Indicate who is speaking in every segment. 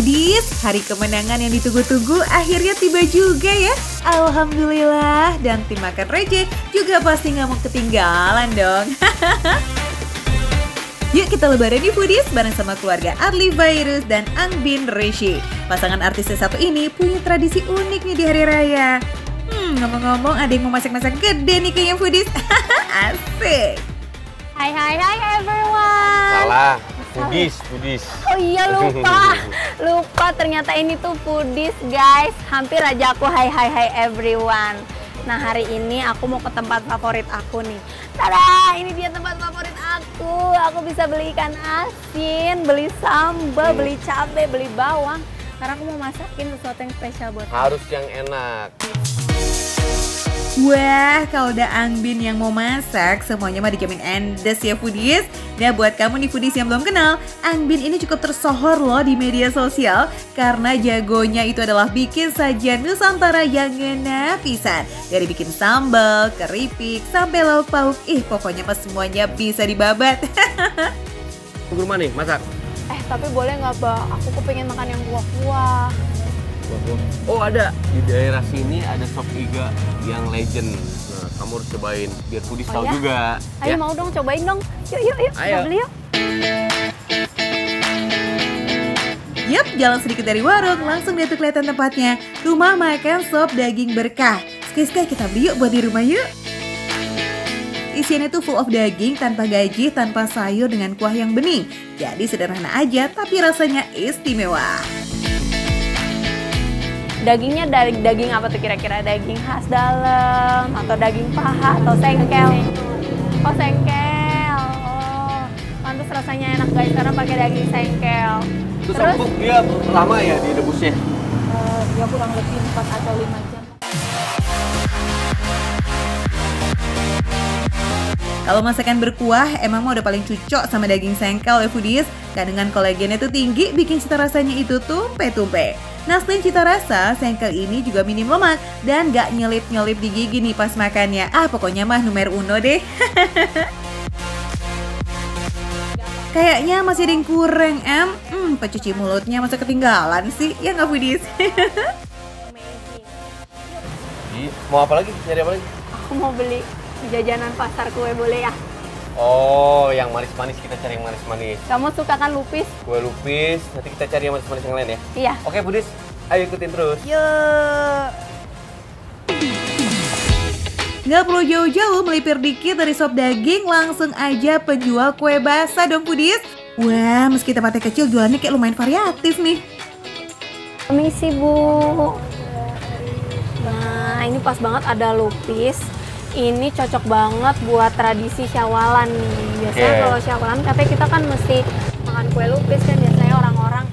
Speaker 1: Foodies, hari kemenangan yang ditunggu-tunggu akhirnya tiba juga ya. Alhamdulillah, dan tim makan receh juga pasti nggak mau ketinggalan dong. Yuk kita lebaran di Foodies bareng sama keluarga Adly Fairuz dan Angbin Rishi. Pasangan artis satu ini punya tradisi unik nih di hari raya. Ngomong-ngomong ada yang mau masak-masak gede nih kayaknya Foodies. Asik.
Speaker 2: Hai everyone.
Speaker 3: Salah, Foodies.
Speaker 2: Oh iya lupa ternyata ini tuh Foodies guys. Hampir aja aku hai everyone. Nah hari ini aku mau ke tempat favorit aku nih. Tada, ini dia tempat favorit aku. Aku bisa beli ikan asin, beli sambal, beli cabai, beli bawang. Karena aku mau masakin sesuatu yang spesial buat kamu.
Speaker 3: Harus yang enak.
Speaker 1: Wah, kalau udah Angbin yang mau masak, semuanya mah dijamin endes ya Foodies. Nah buat kamu nih Foodies yang belum kenal, Angbin ini cukup tersohor loh di media sosial karena jagonya itu adalah bikin sajian Nusantara yang ngena pisan. Dari bikin sambal, keripik, sampai lauk pauk, pokoknya pas semuanya bisa dibabat.
Speaker 3: Tunggu rumah nih, masak.
Speaker 2: Tapi boleh nggak, Mbak? Aku kepengen makan yang kuah-kuah.
Speaker 3: Oh ada, di daerah sini ada sop iga yang legend. Nah, kamu harus cobain biar Foodies tahu
Speaker 2: ya?
Speaker 3: juga.
Speaker 2: Ayo
Speaker 3: ya?
Speaker 2: mau dong, cobain dong. Yuk,
Speaker 3: Ayo.
Speaker 2: kita beli yuk.
Speaker 1: Yap, jalan sedikit dari warung, langsung dia tuh kelihatan tempatnya. Rumah makan sop daging berkah. Sekali-sekali kita beli yuk buat di rumah yuk. Isiannya tuh full of daging, tanpa gaji, tanpa sayur dengan kuah yang bening. Jadi sederhana aja, tapi rasanya istimewa.
Speaker 2: Dagingnya dari daging apa tuh kira-kira? Daging khas dalam atau daging paha atau sengkel? Oh sengkel. Oh, pantas rasanya enak guys karena pakai daging sengkel.
Speaker 3: Terus empuk dia lama ya direbusnya?
Speaker 2: Ya kurang lebih 4 atau 5 jam.
Speaker 1: Kalau masakan berkuah, emang mau udah paling cocok sama daging sengkel ya Foodies. Kandungan kolagennya tuh tinggi, bikin cita rasanya itu tumpe-tumpe. Nah selain cita rasa, sengkel ini juga minim lemak dan gak nyelip-nyelip di gigi nih pas makannya. Pokoknya mah nomor uno deh. Kayaknya masih ada yang kurang, pencuci mulutnya masa ketinggalan sih, ya nggak Foodies?
Speaker 3: Mau apa lagi? Nyari apa lagi?
Speaker 2: Aku mau beli jajanan pasar kue, boleh ya?
Speaker 3: Oh, yang manis-manis, kita cari yang manis-manis.
Speaker 2: Kamu suka kan lupis?
Speaker 3: Kue lupis, nanti kita cari yang manis-manis yang lain ya?
Speaker 2: Iya.
Speaker 3: Oke Foodies, ayo ikutin terus.
Speaker 2: Yuk.
Speaker 1: Nggak perlu jauh-jauh, melipir dikit dari sop daging, langsung aja penjual kue basah dong Foodies. Wah, meski tempatnya kecil, jualannya kayak lumayan variatif nih.
Speaker 2: Permisi Bu. Nah, ini pas banget ada lupis. Ini cocok banget buat tradisi Syawalan nih. Biasanya kalau Syawalan katanya kita kan mesti makan kue lupis kan biasanya orang-orang.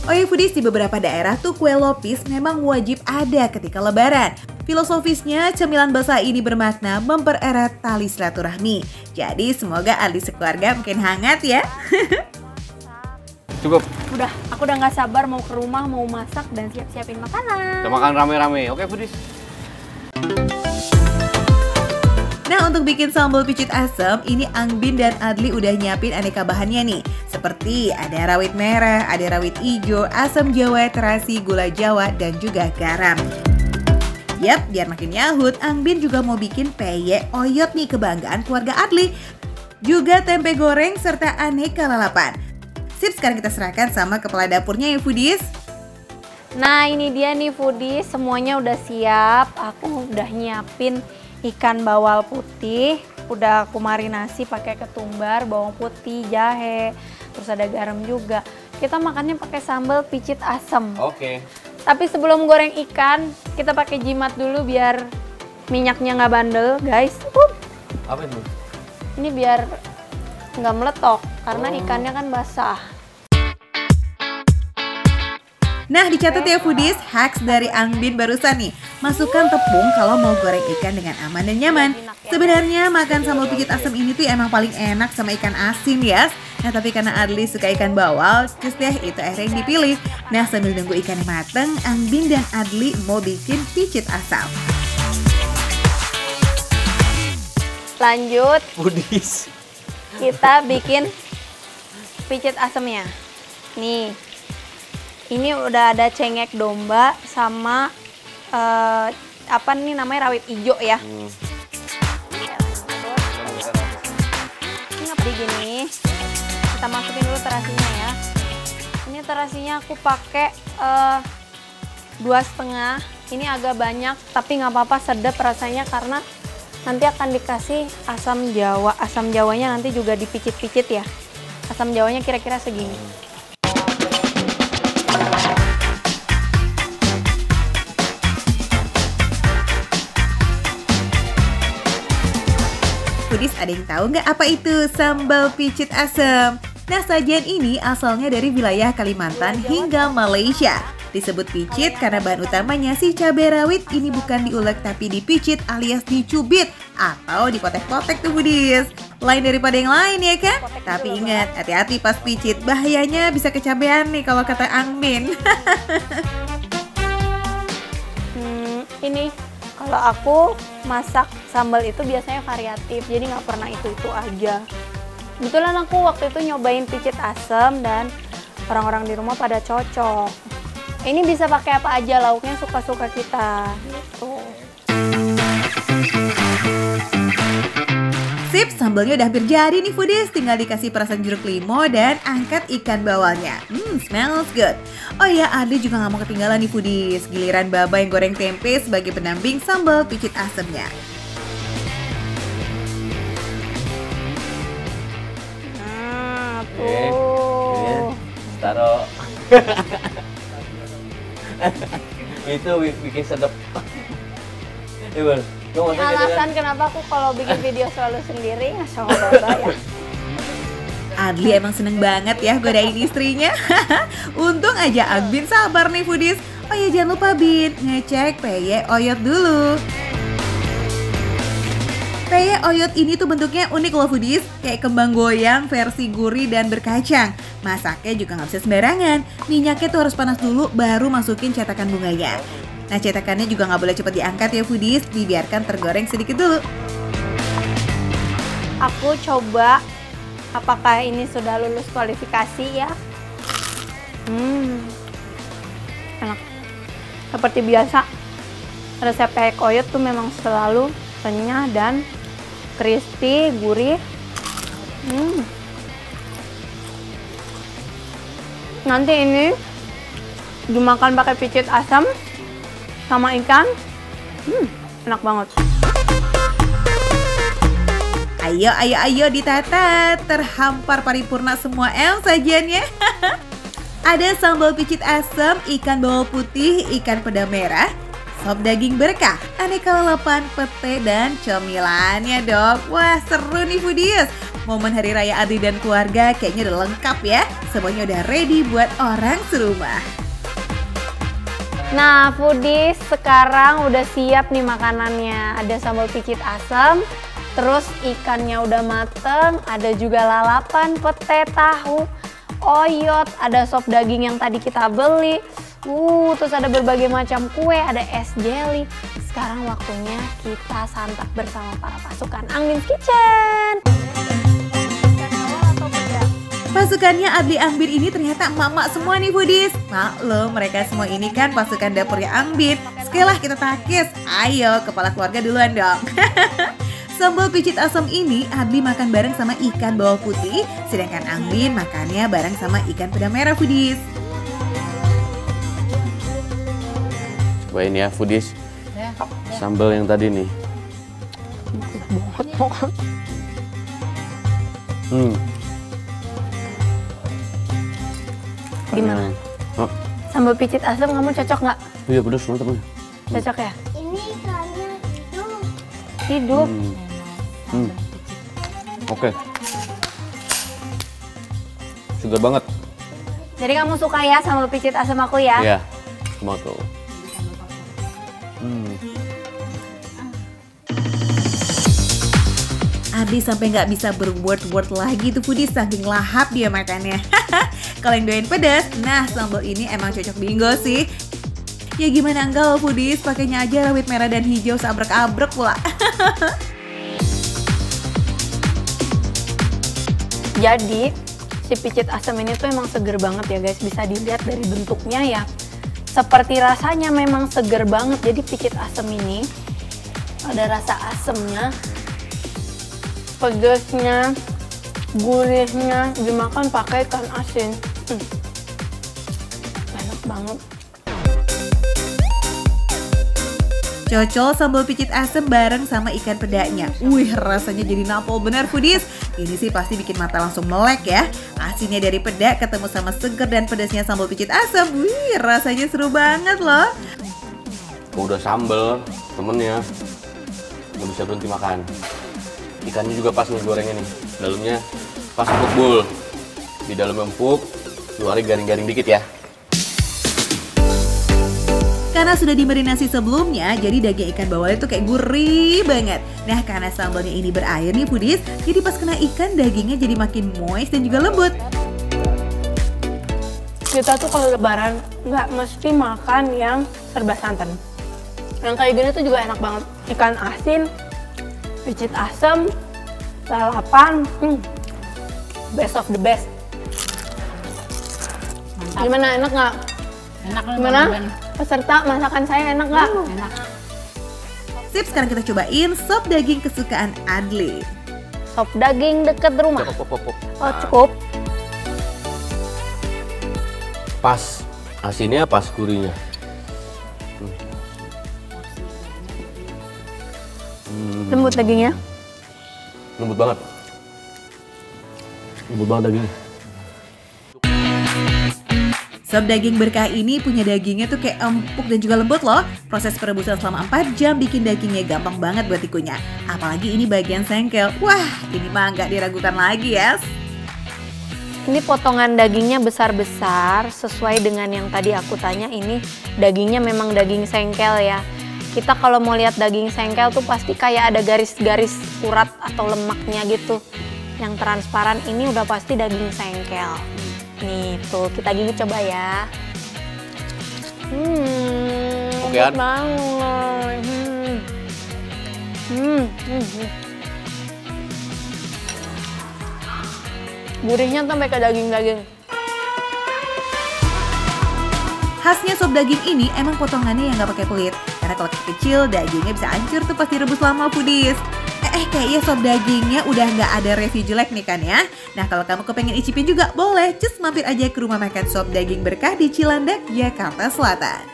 Speaker 1: Oh ya Foodies, di beberapa daerah tuh kue lopis memang wajib ada ketika lebaran. Filosofisnya, cemilan basah ini bermakna mempererat tali silaturahmi. Jadi semoga Adly sekeluarga makin hangat ya.
Speaker 3: Cukup.
Speaker 2: Udah, aku udah nggak sabar mau ke rumah, mau masak dan siap-siapin makanan.
Speaker 3: Kita makan rame-rame, oke Foodies?
Speaker 1: Nah untuk bikin sambal picit asam, ini Angbin dan Adly udah nyiapin aneka bahannya nih. Seperti ada rawit merah, ada rawit hijau, asam jawa, terasi, gula jawa, dan juga garam. Yap, biar makin nyahut, Angbin juga mau bikin peyek oyot nih kebanggaan keluarga Adly. Juga tempe goreng serta aneka lalapan. Sip, sekarang kita serahkan sama kepala dapurnya ya Foodies.
Speaker 2: Nah ini dia nih Foodies, semuanya udah siap. Aku udah nyiapin ikan bawal putih, udah aku marinasi pakai ketumbar, bawang putih, jahe, terus ada garam juga. Kita makannya pakai sambal picit asam.
Speaker 3: Oke.
Speaker 2: Tapi sebelum goreng ikan, kita pakai jimat dulu biar minyaknya nggak bandel, guys.
Speaker 3: Apa itu?
Speaker 2: Ini biar nggak meletok, karena ikannya kan basah.
Speaker 1: Nah dicatat ya Foodies, hacks dari Angbin barusan nih. Masukkan tepung kalau mau goreng ikan dengan aman dan nyaman. Sebenarnya makan sambal picit asam ini tuh emang paling enak sama ikan asin ya. Nah tapi karena Adly suka ikan bawal, terus deh itu akhirnya yang dipilih. Nah sambil nunggu ikannya mateng, Angbin dan Adly mau bikin picit asam.
Speaker 2: Lanjut,
Speaker 3: Foodies.
Speaker 2: kita bikin picit asamnya. Nih, Ini udah ada cengek domba sama apa nih namanya, rawit hijau ya. Ini ngapa gini? Kita masukin dulu terasinya ya. Ini terasinya aku pakai 2,5. Ini agak banyak, tapi nggak apa-apa, sedap rasanya karena nanti akan dikasih asam jawa. Asam jawanya nanti juga dipicit-picit ya. Asam jawanya kira-kira segini.
Speaker 1: Foodies, ada yang tahu nggak apa itu sambal picit asam? Nah, sajian ini asalnya dari wilayah Kalimantan hingga Malaysia. Disebut picit karena bahan utamanya si cabai rawit ini bukan diulek tapi dipicit alias dicubit atau dipotek-potek tuh Foodies. Lain daripada yang lain ya kan? Tapi ingat, hati-hati pas picit, bahayanya bisa kecabean nih kalau kata Angbin.
Speaker 2: Ini kalau aku masak sambal itu biasanya variatif, jadi nggak pernah itu aja. Kebetulan aku waktu itu nyobain picit asam dan orang-orang di rumah pada cocok. Ini bisa pakai apa aja, lauknya suka-suka kita gitu.
Speaker 1: Sip, sambalnya udah hampir jadi nih Foodies. Tinggal dikasih perasan jeruk limau dan angkat ikan bawalnya. Smells good. Oh ya, Adli juga gak mau ketinggalan nih Foodies. Giliran Baba yang goreng tempe sebagai pendamping sambal picit asemnya.
Speaker 2: Nah, tuh.
Speaker 3: Taruh. Itu bikin sedap. Ini
Speaker 2: alasan kenapa aku kalau bikin video selalu sendiri nggak sama Baba ya.
Speaker 1: Adli emang seneng banget ya godain istrinya. Untung aja Angbin sabar nih Foodies. Oh ya, jangan lupa Bin, ngecek peye oyot dulu. Peye oyot ini tuh bentuknya unik loh Foodies. Kayak kembang goyang versi gurih dan berkacang. Masaknya juga nggak bisa sembarangan. Minyaknya tuh harus panas dulu baru masukin cetakan bunganya. Nah, cetakannya juga nggak boleh cepat diangkat ya Foodies, dibiarkan tergoreng sedikit dulu.
Speaker 2: Aku coba apakah ini sudah lulus kualifikasi ya. Enak. Seperti biasa, resep peye oyot tuh memang selalu renyah dan crispy, gurih. Nanti ini dimakan pakai picit asam sama ikan, enak banget.
Speaker 1: Ayo ditata, terhampar paripurna semua sajiannya. Ada sambal picit asam, ikan bawal putih, ikan peda merah, sop daging berkah, aneka lalapan, pete, dan cemilannya dong. Wah, seru nih Foodies. Momen Hari Raya Adli dan keluarga kayaknya udah lengkap ya. Semuanya udah ready buat orang serumah.
Speaker 2: Nah, Foodies, sekarang udah siap nih makanannya. Ada sambal picit asam, terus ikannya udah mateng, ada juga lalapan, pete, tahu, oyot, ada sop daging yang tadi kita beli. Terus ada berbagai macam kue, ada es jelly. Sekarang waktunya kita santap bersama para pasukan Angbin's Kitchen.
Speaker 1: Pasukannya Adli Angbin ini ternyata emak-emak semua nih Foodies. Maklum, mereka semua ini kan pasukan dapurnya Angbin. Sekali lah kita takis, ayo kepala keluarga duluan dong. Sambal picit asam ini Adli makan bareng sama ikan bawal putih, sedangkan Angbin makannya bareng sama ikan peda merah Foodies.
Speaker 3: Cobain ya Foodies, sambal yang tadi nih.
Speaker 2: Gimana? Sambal picit asam kamu cocok nggak?
Speaker 3: Iya pedas mantap.
Speaker 2: Cocok ya?
Speaker 4: Ini ikannya
Speaker 2: Hidup.
Speaker 3: Oke. Segar banget.
Speaker 2: Jadi kamu suka ya sambal picit asam aku ya?
Speaker 3: Iya, cuma tuh.
Speaker 1: Adli sampai nggak bisa berword-word lagi tuh Foodies, saking lahap dia makannya. Kalau yang doyan pedas, nah sambal ini emang cocok bingo sih. Ya gimana enggak loh Foodies, pakainya aja rawit merah dan hijau seabrek-abrek pula.
Speaker 2: Jadi Si picit asam ini tuh emang seger banget ya guys. Bisa dilihat dari bentuknya ya. Seperti rasanya memang seger banget. Jadi picit asam ini ada rasa asamnya, pedasnya, gurihnya, dimakan pakai ikan asin. Enak banget.
Speaker 1: Cocol sambal picit asem bareng sama ikan pedanya. Wih, rasanya jadi nampol bener foodies. Ini sih pasti bikin mata langsung melek ya. Asinnya dari peda ketemu sama seger dan pedasnya sambal picit asem. Wih, rasanya seru banget loh.
Speaker 3: Udah sambel, temennya nggak bisa berhenti makan. Ikannya juga pas nih gorengnya nih. Dalamnya pas empuk bul. Di dalam empuk, luarnya garing-garing dikit ya.
Speaker 1: Karena sudah dimarinasi sebelumnya, jadi daging ikan bawalnya tuh kayak gurih banget. Nah, karena sambalnya ini berair nih foodies, jadi pas kena ikan dagingnya jadi makin moist dan juga lembut.
Speaker 2: Kita tuh kalau lebaran nggak mesti makan yang serba santan. Yang kayak gini tuh juga enak banget. Ikan asin, picit asam, lalapan, best of the best.
Speaker 4: Mantap.
Speaker 2: Gimana, enak nggak?
Speaker 4: Enak loh,
Speaker 2: Gimana?
Speaker 4: teman-teman.
Speaker 2: Peserta masakan saya enak nggak?
Speaker 4: Enak.
Speaker 1: Sip, sekarang kita cobain sop daging kesukaan Adli.
Speaker 2: Sop daging deket rumah.
Speaker 3: Cukup.
Speaker 2: Oh cukup.
Speaker 3: Pas asinnya, pas gurihnya.
Speaker 2: Lembut dagingnya.
Speaker 3: Lembut banget. Lembut banget dagingnya.
Speaker 1: Sop daging berkah ini punya dagingnya tuh kayak empuk dan juga lembut loh. Proses perebusan selama 4 jam bikin dagingnya gampang banget buat dikunyah. Apalagi ini bagian sengkel. Wah, ini mah nggak diragukan lagi ya.
Speaker 2: Ini potongan dagingnya besar-besar sesuai dengan yang tadi aku tanya. Ini dagingnya memang daging sengkel ya. Kita kalau mau lihat daging sengkel tuh pasti kayak ada garis-garis urat atau lemaknya gitu. Yang transparan ini udah pasti daging sengkel. Nih tuh kita gigit coba ya.
Speaker 3: Oke, An.
Speaker 2: Lembut banget. Gurihnya sampai ke daging-daging.
Speaker 1: Khasnya sop daging ini emang potongannya yang nggak pakai pelit. Karena kalau kecil dagingnya bisa hancur tuh pas direbus lama foodies. Kayaknya sop dagingnya udah nggak ada review jelek nih kan ya. Nah kalau kamu kepengen icipin juga boleh, just mampir aja ke rumah makan sop daging berkah di Cilandak, Jakarta Selatan.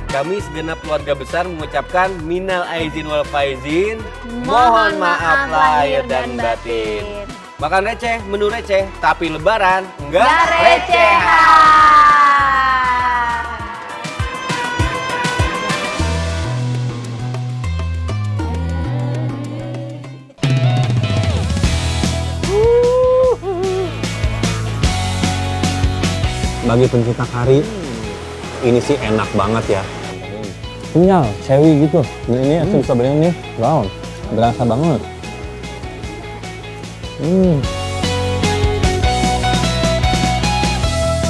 Speaker 3: Kami segenap keluarga besar mengucapkan minal aizin wal faizin. Mohon maaf lahir dan batin. Makan receh, menu receh, tapi lebaran enggak recehan.
Speaker 5: Bagi pencinta kari, ini sih enak banget ya. Kenyal, chewy gitu. Dan ini asam sabenya nih, wow, berasa banget.